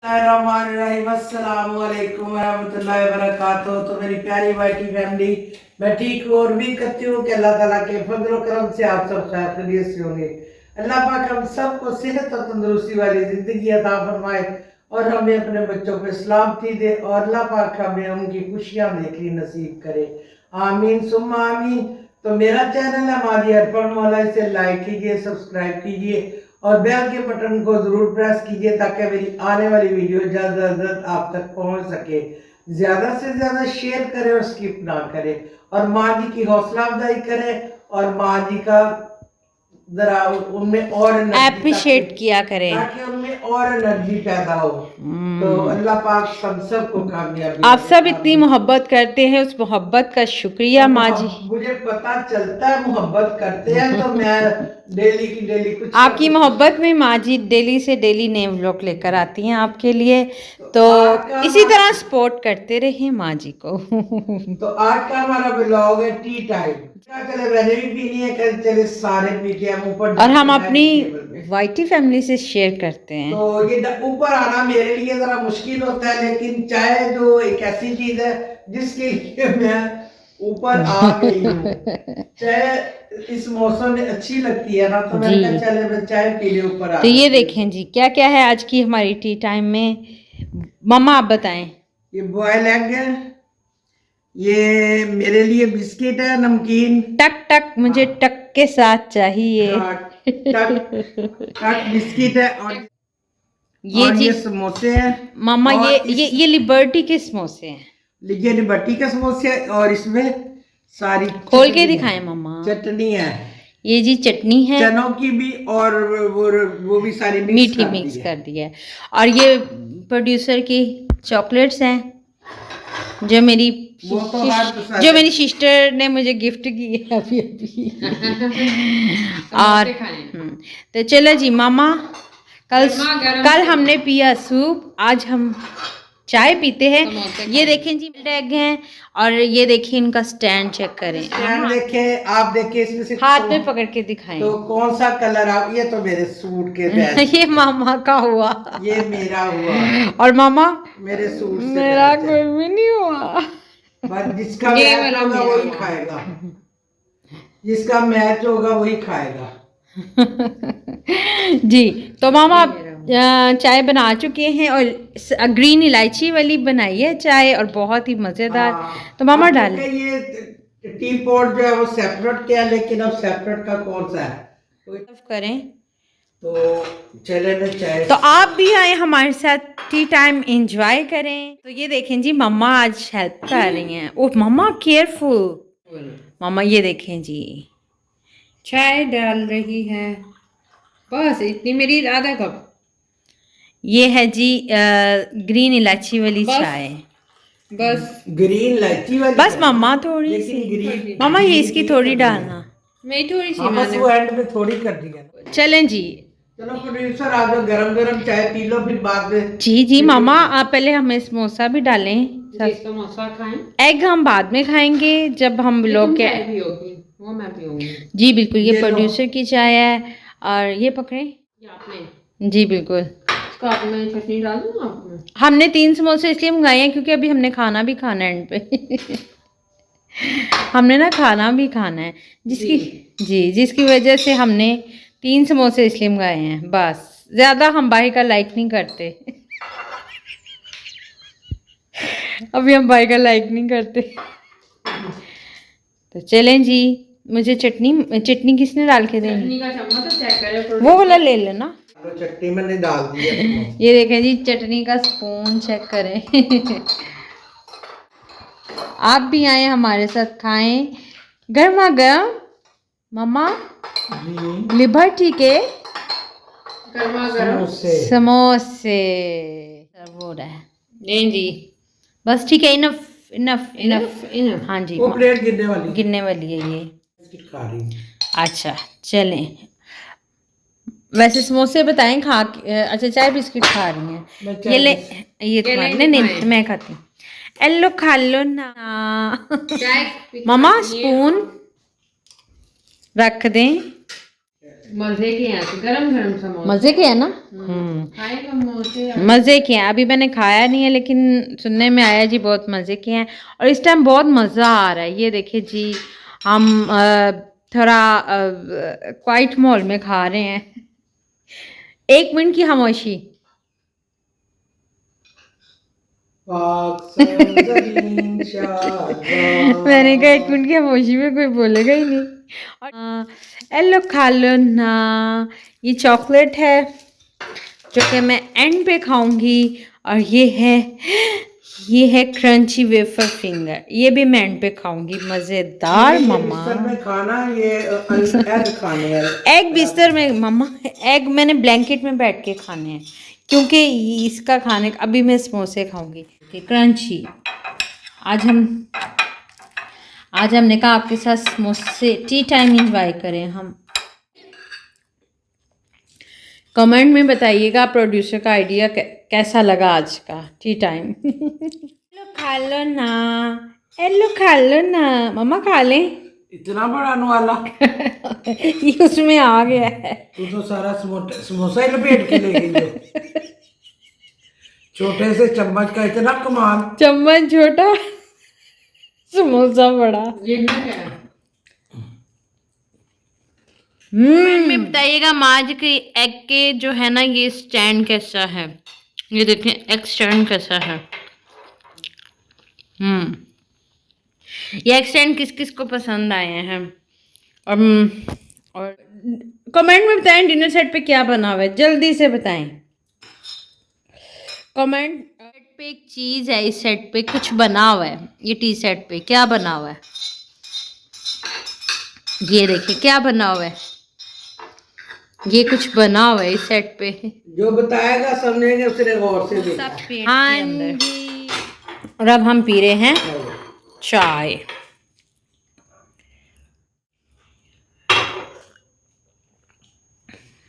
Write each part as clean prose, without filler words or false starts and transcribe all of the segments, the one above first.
अस्सलामुअलैकुम वरहमतुल्लाहि वबरकातुहू। तो मेरी प्यारी वाइटी फैमिली, मैं ठीक हूँ और उम्मीद करती हूँ कि अल्लाह ताला के फजल व करम से आप सब खैर खैरियत से होंगे। अल्लाह पाक हम सबको सेहत और तंदुरुस्ती वाली ज़िंदगी अता फरमाए और हमें अपने बच्चों पे सलामती दे और अल्लाह पाक हमें उनकी खुशियाँ देखनी नसीब करे। आमीन सुम्मा आमीन। तो मेरा चैनल है मादी अर्पण मौला, इसे लाइक कीजिए, सब्सक्राइब कीजिए और बेल के बटन को जरूर प्रेस कीजिए ताकि मेरी आने वाली वीडियो जल्द से जल्द आप तक पहुंच सके। ज्यादा से ज्यादा शेयर करें और स्किप ना करें और माँ जी की हौसला अफजाई करें और माँ जी का जरा उनमें और अप्रिशिएट किया करें ताकि उनमें और एनर्जी पैदा हो। तो अल्लाह पाक सब सबको कामयाबी। आप सब इतनी मोहब्बत करते हैं, उस मोहब्बत का शुक्रिया तो माँ जी। मुझे पता चलता है मोहब्बत करते हैं तो मैं डेली की डेली कुछ आपकी मोहब्बत में माँ जी डेली से डेली नए व्लॉग लेकर आती हैं आपके लिए, तो इसी तरह सपोर्ट करते रहिए माँ जी को। तो आज का हमारा ब्लॉग है टी टाइम। चले मैंने भी पीनी है, कल चले सारे पीते हैं ऊपर और हम अपनी वाइटी फैमिली से शेयर करते हैं। तो ये ऊपर आना मेरे लिए जरा मुश्किल होता है, लेकिन चाय जो एक ऐसी चीज है जिसके लिए मैं ऊपर आ गई हूँ। चाय इस मौसम में अच्छी लगती है ना, तो मैंने कहा चले मैं चाय पी ले ऊपर आ। तो ये देखें जी क्या क्या है आज की हमारी टी टाइम में, मम्मा आप बताएं। ये बॉयल एग है, ये मेरे लिए बिस्किट है नमकीन। टक टक मुझे टक के साथ चाहिए। टक टक बिस्किट है और ये समोसे हैं मामा। ये लिबर्टी के समोसे हैं। ये लिबर्टी के समोसे और इसमें सारी खोल के दिखाएं मम्मा। चटनी है, ये जी चटनी है चनों की भी और वो भी सारी मीठी मिक्स कर दी है। और ये प्रोड्यूसर की चॉकलेट्स हैं जो मेरी सिस्टर ने मुझे गिफ्ट की है अभी अभी। और तो चलो जी मामा, कल हमने पिया सूप, आज हम चाय पीते हैं। ये देखें जी एग हैं और ये देखिए इनका स्टैंड चेक करें। स्टैंड देखें, आप देखें इसमें से हाथ में पकड़ के दिखाएं तो कौन सा कलर आप। ये तो मेरे सूट के बैग ये मामा का हुआ, ये मेरा हुआ और मामा मेरे सूट से मेरा कोई भी नहीं हुआ। बस जिसका मैच होगा वही खाएगा, जिसका मैच होगा वही खाएगा। जी तो मामा चाय बना चुके हैं और ग्रीन इलायची वाली बनाई है चाय और बहुत ही मज़ेदार। तो मामा डालें। ये टी पॉट जो है वो सेपरेट किया, लेकिन अब सेपरेट का कौन सा है करें तो चले मैं चाय। तो आप भी आए हमारे साथ टी टाइम एंजॉय करें। तो ये देखें जी मम्मा आज हेल्प कर रही हैं। ओह मम्मा केयरफुल। मम्मा ये देखें जी चाय डाल रही है, बस इतनी मेरी आधा कप। ये है जी ग्रीन इलायची वाली चाय। बस ग्रीन इलायची वाली बस मम्मा थोड़ी सी, मम्मा ये इसकी थोड़ी डालना। मैं थोड़ी सी मैंने वो एंड में थोड़ी कर दिया। चलें जी, चलो प्रोड्यूसर आ जाओ, गरम गरम चाय पी लो फिर बाद में। जी जी मामा आप पहले हमें समोसा भी डालें। समोसा खाएं, एग हम बाद में खाएंगे जब हम लोग के वो मैं पीऊंगी। जी बिल्कुल, ये प्रोड्यूसर की चाय है और ये पकड़े आपने। जी बिल्कुल। मैं चटनी डाल दूँ आपने। हमने 3 समोसे इसलिए मंगाए हैं क्योंकि अभी हमने खाना भी खाना है एंड पे। हमने ना खाना भी खाना है जिसकी वजह से हमने 3 समोसे इसलिए मंगाए हैं। बस ज़्यादा हम बाहर का लाइक नहीं करते। अभी हम बाहर का लाइक नहीं करते। तो चलें जी, मुझे चटनी किसने डाल के देनी? चटनी का चम्मच चेक करें, वो वाला ले लेना। चटनी मैंने डाल दिया। ये देखें जी चटनी का स्पून चेक करें। आप भी आए हमारे साथ खाएं गर्मा गर्म मम्मा लिबर्टी के गर्मा गर्म समोसे हो रहा है। नहीं जी बस ठीक है, इनफ इनफ इनफ इनफ। हाँ जी, वो प्लेट गिरने वाली है ये। खा रही। अच्छा चलें, वैसे समोसे बताएं खा के। अच्छा चाय बिस्किट खा रही हैं, ये ले ये तुम्हारे नहीं मैं खाती हूँ। एलो खा लो ना मम्मा, स्पून रख दें। मजे के हैं तो गरम गरम समोसे मज़े के है ना। खाएगा समोसे। मज़े के हैं, अभी मैंने खाया नहीं है लेकिन सुनने में आया जी बहुत मज़े के हैं और इस टाइम बहुत मज़ा आ रहा है। ये देखिए जी हम थोड़ा क्वाइट मॉल में खा रहे हैं। 1 मिनट की खामोशी। पाक ज़मीन शादाब। मैंने कहा 1 मिनट की खामोशी में कोई बोलेगा ही नहीं। और एलो खा लो ना, ये चॉकलेट है जो कि मैं एंड पे खाऊंगी और ये है क्रंची वेफर फिंगर, ये भी मैं एंड पे खाऊंगी। मज़ेदार ये मम्मा। बिस्तर में खाना, ये एग खाने हैं। एग बिस्तर में मम्मा, एग मैंने ब्लैंकेट में बैठ के खाने हैं क्योंकि इसका खाने अभी मैं समोसे खाऊंगी क्रंची। आज हमने कहा आपके साथ समोसे टी टाइम एंजॉय करें हम। कमेंट में बताइएगा प्रोड्यूसर का आइडिया कैसा लगा आज का टी टाइम। एलो खा लो ना मम्मा, खा लें। इतना बड़ा वाला ये उसमें आ गया है। तू तो सारा समोसा ही लपेट के ले गई हो। छोटे से चम्मच का इतना कमाल। चम्मच छोटा, समोसा बड़ा। ये क्या है? कमेंट में बताइएगा माज के एग के जो है ना ये स्टैंड कैसा है। ये देखें एग स्टैंड कैसा है। ये एग स्टैंड किस किस को पसंद आए हैं और कमेंट में बताएं डिनर सेट पे क्या बना हुआ है, जल्दी से बताएं कमेंट। सेट पे एक चीज़ है, इस सेट पे कुछ बना हुआ है। ये टी सेट पे क्या बना हुआ है, ये देखिए क्या बना हुआ है। ये कुछ बना हुआ है इस सेट पे। जो बताएगा समझेंगे उसने गौर से देखा। हाँ जी। और अब हम पी रहे हैं चाय।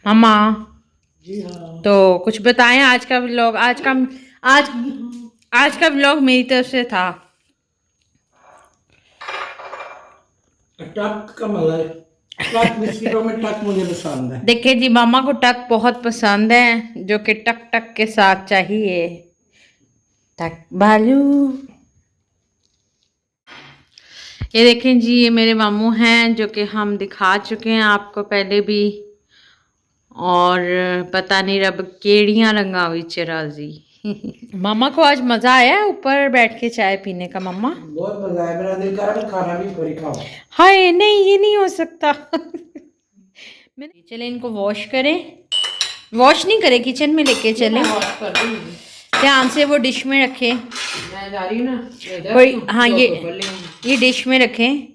मम्मा जी हाँ। तो कुछ बताएं आज का व्लॉग। आज का व्लॉग मेरी तरफ से था। टक का मजा है। टक बिस्किटों में टक मुझे पसंद है। देखिए जी मामा को टक बहुत पसंद है, जो कि टक टक के साथ चाहिए। टक बालू। ये देखें जी ये मेरे मामू हैं जो कि हम दिखा चुके हैं आपको पहले भी, और पता नहीं रब केड़ियाँ रंगावी चिराजी। मामा को आज मज़ा आया ऊपर बैठ के चाय पीने का। मम्मा बहुत मजा है, मेरा दिल कर खाना भी पूरी खाओ। हाय नहीं ये नहीं हो सकता। चले इनको वॉश करें। वॉश नहीं करें, किचन में लेके चलें। ध्यान से वो डिश में रखें। मैं जा रही हूँ ना और हाँ ये डिश में रखें।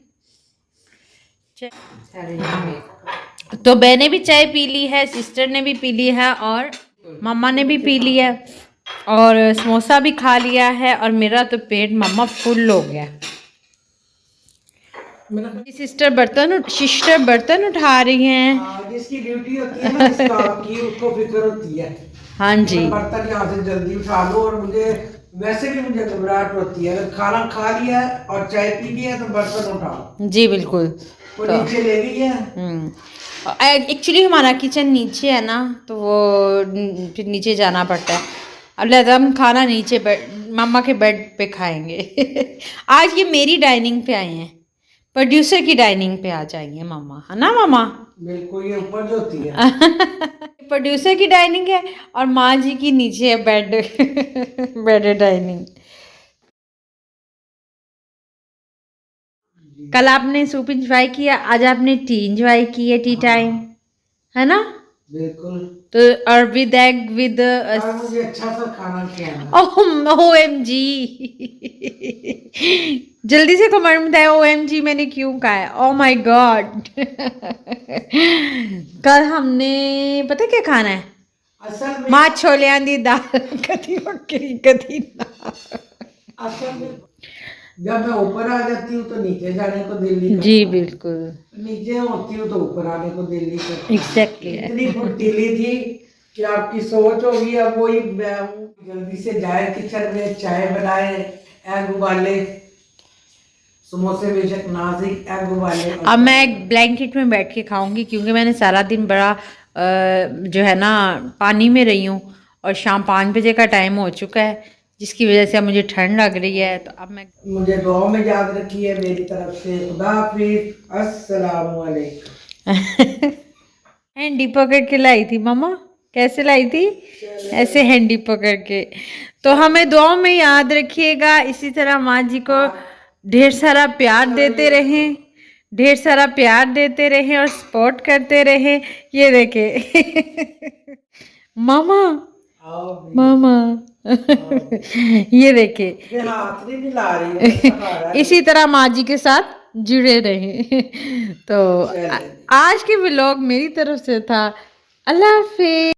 तो बहन ने भी चाय पी ली है, सिस्टर ने भी पी ली है और मम्मा ने भी पी लिया और समोसा भी खा लिया है और मेरा तो पेट मम्मा फुल हो गया। सिस्टर बर्तन उठा रही हैं। जिसकी ड्यूटी होती है ना इस काम की उसको फिक्र होती है। हाँ जी। मैं बर्तन यहाँ से जल्दी उठा लो, और मुझे वैसे भी मुझे घबराहट होती है। अगर खाना खा लिया और चाय पी लिया तो बर्तन उठाओ। जी बिल्कुल। वो नीचे ले गई है। एक्चुअली हमारा किचन नीचे है ना, तो वो फिर नीचे जाना पड़ता है। अब लहदा हम खाना नीचे मम्मा के बेड पे खाएंगे। आज ये मेरी डाइनिंग पे आए हैं, प्रोड्यूसर की डाइनिंग पे आ जाएंगे मम्मा, है ना मामा। बिल्कुल ये ऊपर जो होती है। प्रोड्यूसर की डाइनिंग है और माँ जी की नीचे है बेड डाइनिंग। कल आपने सूप इंजॉय किया, आज आपने टी इंजॉय की है, टी टाइम है ना। बिल्कुल। तो और विद एग विद मुझे अच्छा सा खाना खिलाना। OMG। जल्दी से कमेंट में बताए OMG मैंने क्यों कहा है। Oh my God. कल हमने पता क्या खाना है, असल में माँ छोलियां दी दाल कदी मक्की कदी ना। असल में जब मैं ऊपर आ जाती हूँ तो नीचे जाने को दिल नहीं करता। जी बिल्कुल। नीचे होती हूँ तो ऊपर आने को दिल नहीं करता। एग्जैक्टली। इतनी फुर्तीली थी कि आपकी सोच होगी। अब वही जल्दी से जाए किचन में, चाय बनाए, एग उबाले, समोसे बेशक नाजुक एगो वाले। अब मैं एक ब्लैंकेट में बैठ के खाऊंगी क्योंकि मैंने सारा दिन बड़ा जो है ना पानी में रही हूँ और शाम 5 बजे का टाइम हो चुका है जिसकी वजह से अब मुझे ठंड लग रही है। तो अब मैं मुझे दुआ में याद रखिए मेरी तरफ से। खुदा हाफिज, अस्सलाम वालेकुम। हैंडी पकड़ के लाई थी मम्मा, कैसे लाई थी? ऐसे हैंडी पकड़ के। तो हमें दुआ में याद रखिएगा, इसी तरह माँ जी को ढेर सारा प्यार देते रहें, ढेर सारा प्यार देते रहें और सपोर्ट करते रहें। ये देखे मामा मामा ये देखे हाथ नहीं मिला रही है। इसी तरह माँ जी के साथ जुड़े रहें। तो आज के व्लॉग मेरी तरफ से था। अल्लाह हाफिज।